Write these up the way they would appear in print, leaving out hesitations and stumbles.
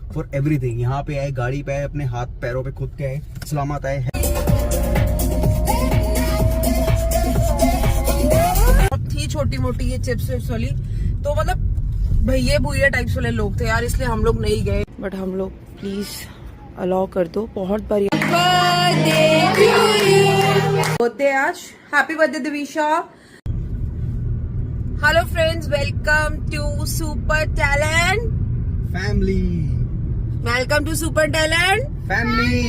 For everything. यहाँ पे आए, गाड़ी पे आए, अपने हाथ पैरों पे खुद के आए, सलामत आए। थी छोटी मोटी ये चिप्स वाली, तो मतलब भैया भूया टाइप्स वाले लोग थे यार, इसलिए हम लोग नहीं गए। बट हम लोग प्लीज अलाउ कर दो, बहुत बढ़िया बर्थडे आज। Happy birthday Divisha. Hello friends, welcome to super talent family. Welcome to super talent family.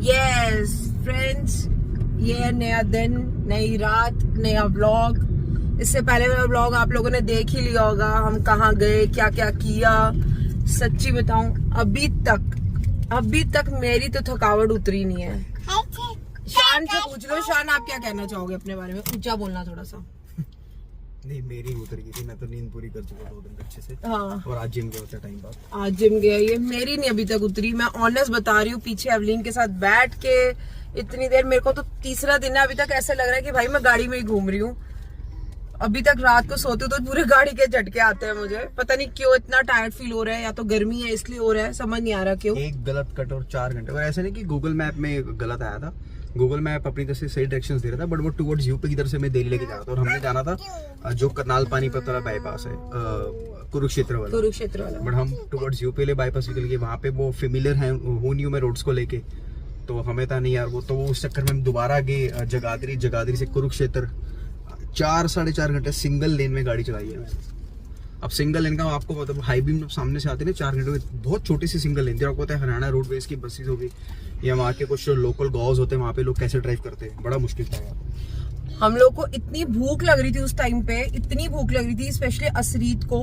Yes friends, ये नया दिन, नई रात, नया व्लॉग। इससे पहले वाला व्लॉग आप लोगों ने देख ही लिया होगा, हम कहाँ गए, क्या क्या किया। सच्ची बताऊं, अभी तक मेरी तो थकावट उतरी नहीं है। शान से पूछ लो, शान आप क्या कहना चाहोगे अपने बारे में? ऊंचा बोलना थोड़ा सा। नहीं, मेरी उतर गई थी, मैं तो नींद पूरी कर चुका 2 दिन अच्छे से। हाँ, और आज जिम गया होता टाइम बाद। आज जिम गया, ये मेरी नहीं अभी तक उतरी। मैं ऑनेस्ट बता रही हूँ, पीछे एवलीन के साथ बैठ के इतनी देर, मेरे को तो तीसरा दिन है अभी तक, ऐसे लग रहा है कि भाई मैं गाड़ी में ही घूम रही हूँ। अभी तक रात को सोते तो पूरे गाड़ी के झटके आते हैं मुझे, पता नहीं क्यों इतना टायर्ड फील हो रहा है, या तो गर्मी है इसलिए हो रहा है, समझ नहीं आ रहा क्यों। एक गलत कट और 4 घंटे, और ऐसा नहीं कि गूगल मैप में गलत आया था। गूगल मैप अपनी तरफ से सही डायरेक्शंस दे रहा था, बट वो टुवर्ड्स यूपी की तरफ से मैं दिल्ली लेके जा रहा था। और हमने जाना था जो करनाल पानीपत वाला बाईपास है, कुरुक्षेत्र वाला। बट हम टुवर्ड्स यूपी वाले बाईपास निकल गए। वहाँ पे वो फेमिलियर है हूँ नहीं हूँ मैं रोड्स को लेके, तो हमें था नहीं यार वो, तो उस चक्कर में हम दोबारा गए जगाधरी से कुरुक्षेत्र। 4-4.5 घंटे सिंगल लेन में गाड़ी चलाई है। अब सिंगल लेन का आपको मतलब हाई बीम सामने से आते ना 4 घंटे में, बहुत छोटी सी सिंगल लेन थी। आपको पता है हरियाणा रोडवेज की बसेस हो गई या वहाँ के कुछ लोकल गॉज होते हैं, वहाँ पे लोग कैसे ड्राइव करते हैं, बड़ा मुश्किल था यार। हम लोग को इतनी भूख लग रही थी उस टाइम पे, इतनी भूख लग रही थी, स्पेशली असरीत को।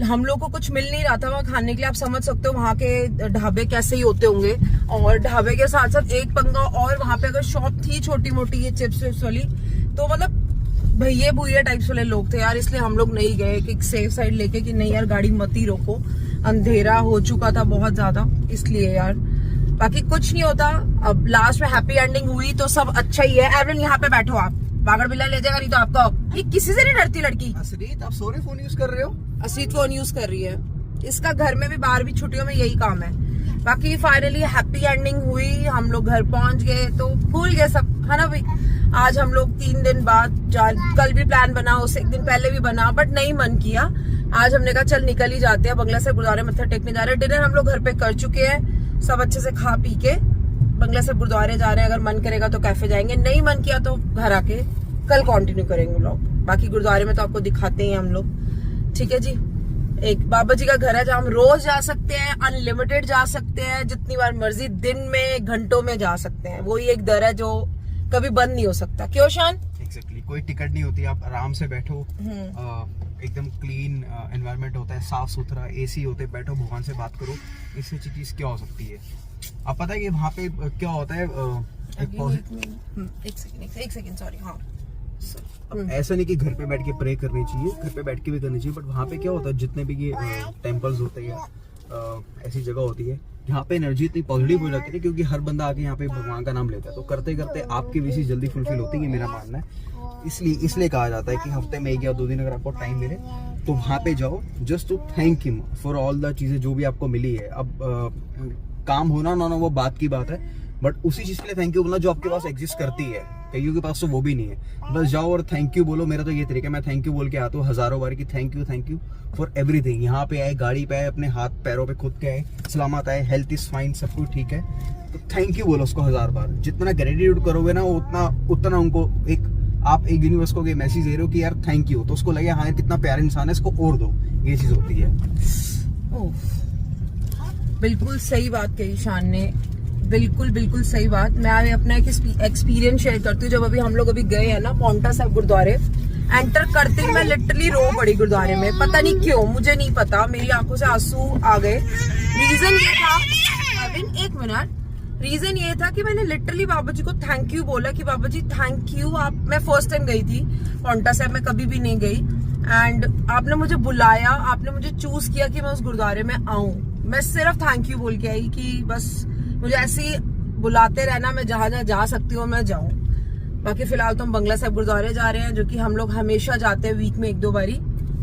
हम लोग को कुछ मिल नहीं रहा था वहाँ खाने के लिए। आप समझ सकते हो वहाँ के ढाबे कैसे ही होते होंगे। और ढाबे के साथ साथ एक पंगा और, वहाँ पे अगर शॉप थी छोटी मोटी ये चिप्स वाली, तो मतलब भैया भूया टाइप्स वाले लोग थे यार, इसलिए हम लोग नहीं गए कि सेफ साइड लेके कि नहीं यार गाड़ी मत ही रोको, अंधेरा हो चुका था बहुत ज्यादा, इसलिए यार। बाकी कुछ नहीं होता, अब लास्ट में हैप्पी एंडिंग हुई तो सब अच्छा ही है। एवरीन यहाँ पे बैठो, आप बागड़ बिल्ला ले जाएगा नहीं तो आपका। ये किसी से नहीं डरती लड़की। असरीत, आप सोने फोन यूज कर रहे हो? असरीत फोन यूज कर रही है, इसका घर में भी बाहर भी छुट्टियों में यही काम है। बाकी फाइनली हैप्पी एंडिंग हुई, हम लोग घर पहुंच गए तो भूल गए सब, है ना भाई। आज हम लोग 3 दिन बाद, कल भी प्लान बना, उससे 1 दिन पहले भी बना, बट नहीं मन किया। आज हमने कहा चल निकल ही जाते हैं, बंगला से गुरुद्वारे मत्था टेकने जा रहे हैं। डिनर हम लोग घर पे कर चुके हैं, सब अच्छे से खा पी के बंगला से गुरुद्वारे जा रहे हैं। अगर मन करेगा तो कैफे जाएंगे, नहीं मन किया तो घर आके कल कंटिन्यू करेंगे व्लॉग। बाकी गुरुद्वारे में तो आपको दिखाते ही हम लोग, ठीक है जी। एक बाबा जी का घर है जहाँ हम रोज जा सकते हैं, अनलिमिटेड जा सकते हैं, जितनी बार मर्जी, दिन में घंटों में जा सकते हैं। वही एक दर है जो कभी बंद नहीं हो सकता। क्यों शान? एग्जैक्टली, कोई टिकट नहीं होती, आप आराम से बैठो, एकदम क्लीन एनवायरनमेंट होता है, साफ सुथरा, एसी होते, बैठो भगवान से बात करो। इससे अच्छी चीज क्या हो सकती है? आप पता है कि वहाँ पे क्या होता है, एक सेकंड सॉरी। हाँ, ऐसा नहीं कि घर पे बैठ के प्रे करनी चाहिए, घर पे बैठ के भी करनी चाहिए, बट वहाँ पे क्या होता है, जितने भी ये टेम्पल्स होते हैं या ऐसी जगह होती है, यहाँ पे एनर्जी इतनी पॉजिटिव हो जाती है, क्योंकि हर बंदा आके यहाँ पे भगवान का नाम लेता है, तो करते करते आपकी विशेष जल्दी फुलफिल होती है, मेरा मानना है। इसलिए कहा जाता है कि हफ्ते में 1 या 2 दिन अगर आपको टाइम मिले तो वहाँ पे जाओ, just to thank him for all the चीजें जो भी आपको मिली है। अब काम होना ना वो बात की बात है, बट उसी चीज के लिए थैंक यू बोलना जो आपके पास एग्जिस्ट करती है। कईयों के पास तो वो भी नहीं है, बस जाओ और थैंक यू बोलो। मेरा तो ये तरीका, मैं थैंक यू बोल के आता हूँ हजारों बार की थैंक यू फॉर एवरीथिंग। यहाँ पे आए, गाड़ी पे आए, अपने हाथ पैरों पे खुद के आए, सलामत आए, हेल्थ इज फाइन, सब कुछ ठीक है, तो थैंक यू बोलो उसको 1000 बार। जितना ग्रेटिट्यूड करोगे ना उतना उनको आप एक यूनिवर्स को मैसेज दे रहे हो कि यार थैंक यू, तो उसको लगे हाँ यार कितना प्यारा इंसान है, इसको और दो। ये चीज होती है। बिल्कुल सही बात कही शान ने, बिल्कुल सही बात। मैं अभी अपना एक एक्सपीरियंस शेयर करती हूँ। जब अभी हम लोग अभी गए हैं ना पांवटा साहिब गुरुद्वारे, एंटर करते ही मैं लिटरली रो पड़ी गुरुद्वारे में, पता नहीं क्यों, मुझे नहीं पता, मेरी आंखों से आंसू आ गए। रीजन ये था, एक मिनट, रीजन ये था कि मैंने लिटरली बाबा जी को थैंक यू बोला कि बाबा जी थैंक यू। आप, मैं फर्स्ट टाइम गई थी पांवटा साहिब, मैं कभी भी नहीं गई, एंड आपने मुझे बुलाया, आपने मुझे चूज किया कि मैं उस गुरुद्वारे में आऊं। मैं सिर्फ थैंक यू बोल के आई कि बस मुझे ऐसे ही बुलाते रहना, मैं जहां जहां जा सकती हूँ मैं जाऊं। बाकी फिलहाल तो हम बंगला साहिब गुरुद्वारे जा रहे हैं, जो कि हम लोग हमेशा जाते हैं वीक में 1-2 बारी।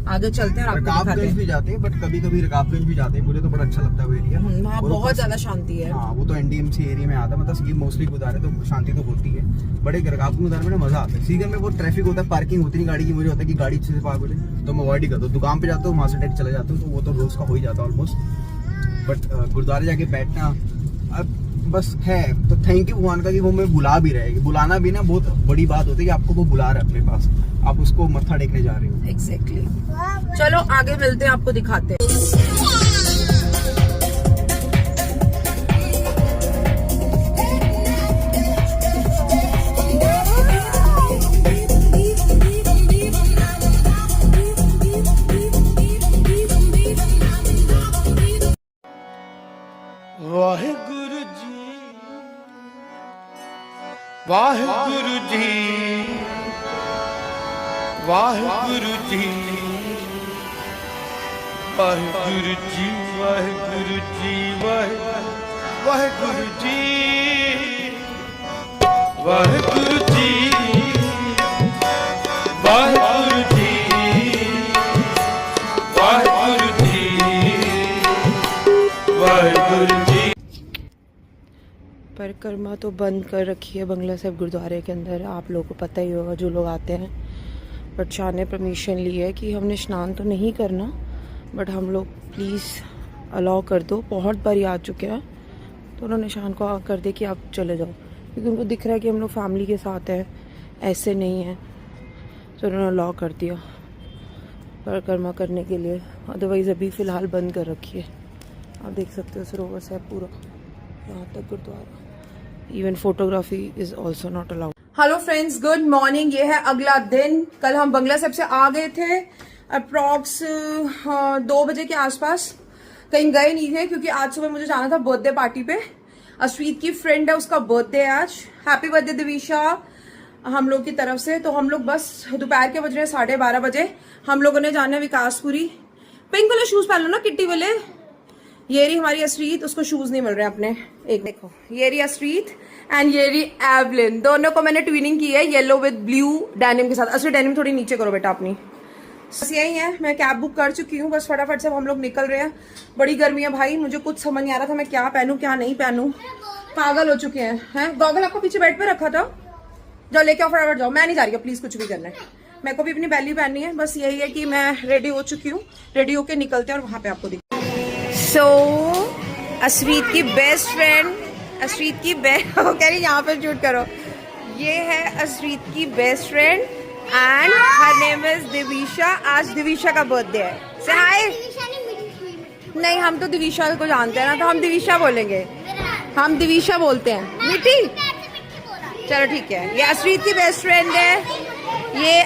आगे चलते हैं और आपको दिखाते रकाबगंज हैं। भी जाते हैं, बट कभी कभी रकाबगंज भी जाते हैं, मुझे तो बड़ा अच्छा लगता है वो एरिया। वहाँ बहुत ज्यादा शांति है। हाँ, वो तो एनडीएमसी एरिया में आता है, मतलब ये मोस्टली गुजारे तो शांति तो होती है, बट एक रकाबगंज गुजारे में मजा आता है। सीकर में बहुत ट्रैफिक होता है, पार्किंग होती नहीं गाड़ी की, मुझे होता है कि गाड़ी अच्छे से पार्क हो जाए, तो मैं अवॉइड ही करता हूँ। दुकान पे जाता हूँ, वहाँ से डायरेक्ट चले जाता हूँ, तो वो तो रोज का हो ही जाता है ऑलमोस्ट। बट गुरुद्वारे जाके बैठना अब बस है, तो थैंक यू भगवान का कि वो मैं बुला भी रहे। बुलाना भी ना बहुत बड़ी बात होती है कि आपको वो बुला रहा है अपने पास, आप उसको मत्था टेकने जा रहे हो। एग्जैक्टली। चलो आगे मिलते हैं, आपको दिखाते हैं। ਵਾਹਿਗੁਰੂ ਜੀ ਵਾਹਿਗੁਰੂ ਜੀ ਵਾਹਿਗੁਰੂ ਜੀ ਵਾਹਿਗੁਰੂ ਜੀ ਵਾਹਿਗੁਰੂ ਜੀ ਵਾਹਿਗੁਰੂ ਜੀ ਵਾਹਿਗੁਰੂ ਜੀ ਵਾਹਿਗੁਰੂ ਜੀ ਵਾਹਿਗੁਰੂ ਜੀ ਵਾਹਿਗੁਰੂ ਜੀ। परिक्रमा तो बंद कर रखी है बंगला साहिब गुरुद्वारे के अंदर, आप लोगों को पता ही होगा जो लोग आते हैं। बट शाह ने परमिशन ली है कि हमने स्नान तो नहीं करना, बट हम लोग प्लीज़ अलाउ कर दो। बहुत बारी आ चुके हैं, तो उन्होंने शाह को कर दिया कि आप चले जाओ, क्योंकि उनको दिख रहा है कि हम लोग फैमिली के साथ हैं, ऐसे नहीं है, तो उन्होंने अलाउ कर दिया परिक्रमा करने के लिए। अदरवाइज़ अभी फ़िलहाल बंद कर रखी है। आप देख सकते हो सरोवर साहब पूरा यहाँ तक gurdwara. Even photography is also not allowed. Hello friends, good morning. ये है अगला दिन। कल हम बंगला साहिब से आ गए थे अप्रॉक्स 2 बजे के आसपास। कहीं गए नहीं थे क्योंकि आज सुबह मुझे जाना था बर्थडे पार्टी पे। अश्वीत की फ्रेंड है, उसका बर्थडे है आज। हैप्पी बर्थडे दिविशा हम लोग की तरफ से। तो हम लोग बस दोपहर के बज रहे 12:30 बजे। हम लोगों ने जाना है विकासपुरी। पिंक वाले शूज पहन लो ना, किट्टी वाले। ये रही हमारी अश्रीत, उसको शूज नहीं मिल रहे अपने। एक देखो, ये रही अश्रीत एंड ये रही एवलिन। दोनों को मैंने ट्विनिंग की है येलो विद ब्लू डेनिम के साथ। अश्रीत डेनिम थोड़ी नीचे करो बेटा अपनी। बस यही है, मैं कैब बुक कर चुकी हूँ, बस फटाफट से हम लोग निकल रहे हैं। बड़ी गर्मी है भाई, मुझे कुछ समझ नहीं आ रहा था मैं क्या पहनूं क्या नहीं पहनूं। पागल हो चुके हैं। गॉगल आपको पीछे बेड पे रखा था, जाओ लेके आओ फटाफट जाओ। मैं नहीं जा रही हूँ प्लीज, कुछ भी करना है। मेरे को भी अपनी बैली पहननी है। बस यही है कि मैं रेडी हो चुकी हूँ, रेडी होके निकलते हैं और वहां पे आपको सो अश्रीत की बेस्ट फ्रेंड, अश्रीत की बेस्ट कह रही यहाँ पे शूट करो। ये है अश्रीत की best friend and her name is Divisha. आज दिविशा का बर्थडे है। से हाय। नहीं, हम तो दिविशा को जानते हैं ना, तो हम दिविशा बोलेंगे। हम दिविशा बोलते हैं। मिठी, चलो ठीक है। ये अश्रीत की बेस्ट फ्रेंड है। ये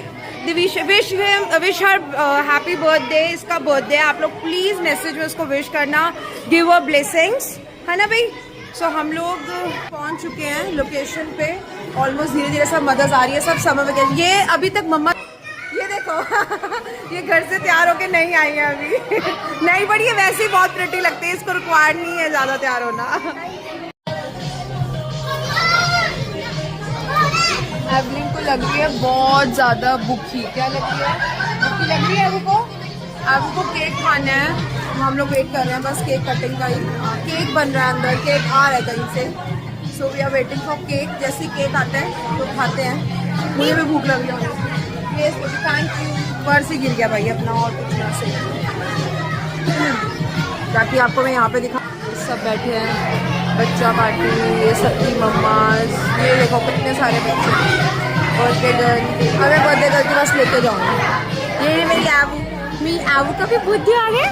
Divisha wish her happy birthday. इसका बर्थडे है, आप लोग प्लीज मैसेज में उसको विश करना, गिव अ ब्लेसिंग्स, है ना भाई। सो हम लोग पहुंच चुके हैं लोकेशन पे। ऑलमोस्ट धीरे धीरे सब मदर्स आ रही है, सब समर वेकेशन। ये अभी तक मम्मा, ये देखो ये घर से तैयार होके नहीं आई है अभी नहीं, बड़ी है वैसे ही बहुत प्रिटी लगती है, इसको रिक्वायर्ड नहीं है ज्यादा तैयार होना। एवलिन को लग रही है बहुत ज्यादा भूखी। क्या लग रही है? भूखी लग रही है एवू को। एवू को केक खाना है, हम लोग वेट कर रहे हैं बस केक कटिंग का ही। केक बन रहा है अंदर, केक आ रहा है कहीं से। So we are waiting for cake. जैसे ही केक आता है तो खाते हैं। मुझे भी भूख लग रही है। Thank you. पर से गिर गया भाई अपना, और कुछ ना से। ताकि आपको मैं यहाँ पे दिखा, सब बैठे हैं, बच्चा पार्टी, ये सबकी मम्माज। ये देखो कितने सारे बच्चे। बर्थडे गर्ल, अगर बर्थडे गर्ल के पास लेके जाऊंगी। ये मेरी आबू, मेरी आबू का भी बर्थडे आ रहा है।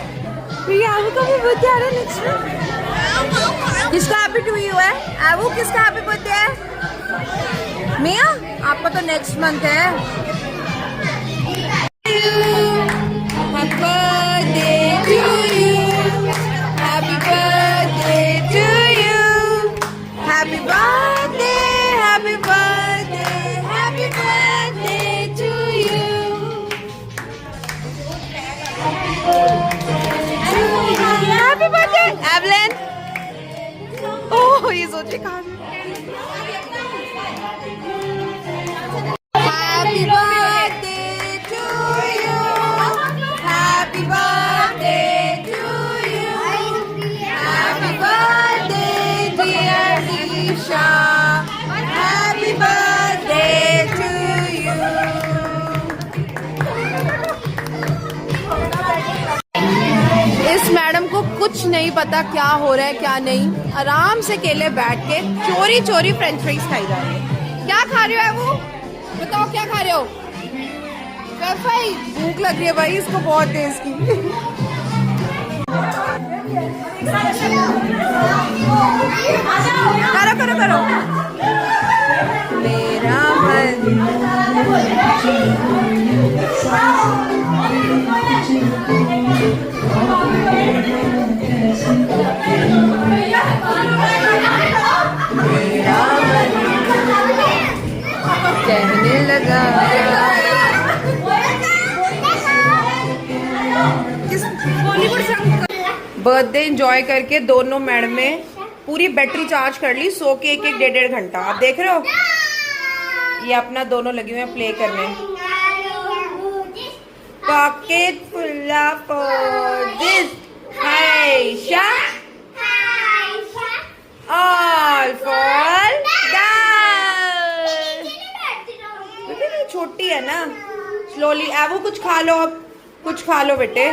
मेरी आबू का भी बर्थडे आ रहा है नेक्स्ट मंथ। किसका हैप्पी टू यू है? आबू किसका हैप्पी बर्थडे है? मिया, आपका तो नेक्स्ट मंथ है। Happy birthday to you. Happy birthday to you. Happy birthday, happy birthday, happy birthday to you. Happy birthday, Evelyn. Oh, ये सोचे कहाँ है? Happy birthday to you. Ayesha, happy birthday to you. इस madam को कुछ नहीं पता क्या हो रहा है क्या नहीं, आराम से अकेले बैठ के चोरी चोरी फ्रेंच फ्राइज खाई जा रही है। क्या खा रहे हो वो? बताओ क्या खा रहे हो? भाई भूख लग रही है भाई इसको बहुत तेज की। करो करो करो। मेरा मन कहने लगा। बर्थडे एंजॉय करके दोनों मैडम में पूरी बैटरी चार्ज कर ली, सो के एक एक 1.5 घंटा। आप देख रहे हो ये अपना दोनों लगे हुए हैं प्ले करने। Pocket full of this Ayesha, all for बेटे छोटी है ना, स्लोली। वो कुछ खा लो, अब कुछ खा लो बेटे।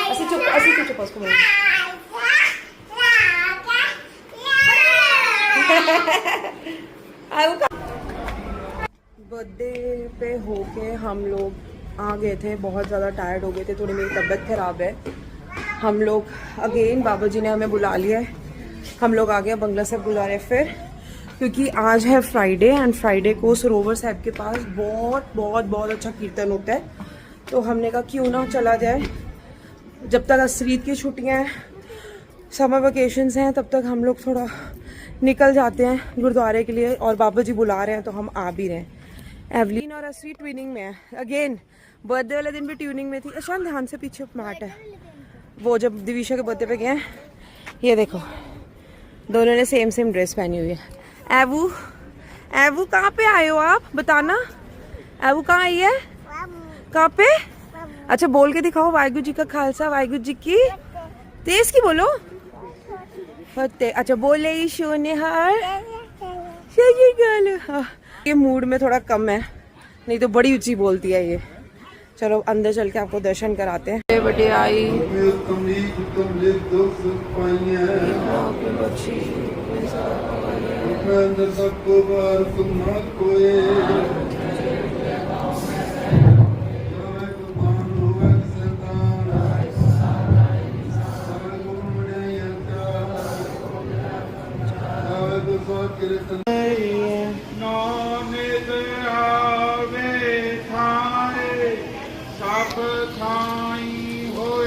ऐसे चुप उसको बोलो। बर्थडे पे होके हम लोग आ गए थे, बहुत ज़्यादा टायर्ड हो गए थे, थोड़ी मेरी तबीयत ख़राब है। हम लोग अगेन बाबा जी ने हमें बुला लिया है, हम लोग आ गए बंगला साहब गुरुद्वारे फिर, क्योंकि आज है फ्राइडे एंड फ्राइडे को सरोवर साहब के पास बहुत बहुत बहुत अच्छा कीर्तन होता है। तो हमने कहा क्यों ना चला जाए, जब तक असरीत की छुट्टियां हैं, समर वेकेशंस हैं, तब तक हम लोग थोड़ा निकल जाते हैं गुरुद्वारे के लिए। और बाबा जी बुला रहे हैं तो हम आ भी रहे हैं। एवलीन और असरी ट्विनिंग में है। अगेन बर्थडे वाले दिन भी ट्यूनिंग में थी। अच्छा ध्यान से, पीछे मैट है। वो जब दिविशा के बर्थडे पे गए हैं, ये देखो दोनों ने सेम सेम ड्रेस पहनी हुई है। एवू एवू कहाँ पे आए हो आप, बताना। एवू कहाँ आई है, कहाँ पे? अच्छा बोल के दिखाओ, वाहिगुरु जी का खालसा वाहिगुरु जी की। तेज की बोलो। फतेह। अच्छा बोले ईशो निहार। ये मूड में थोड़ा कम है, नहीं तो बड़ी ऊंची बोलती है ये। चलो अंदर चल के आपको दर्शन कराते हैं। बड़े आई नाम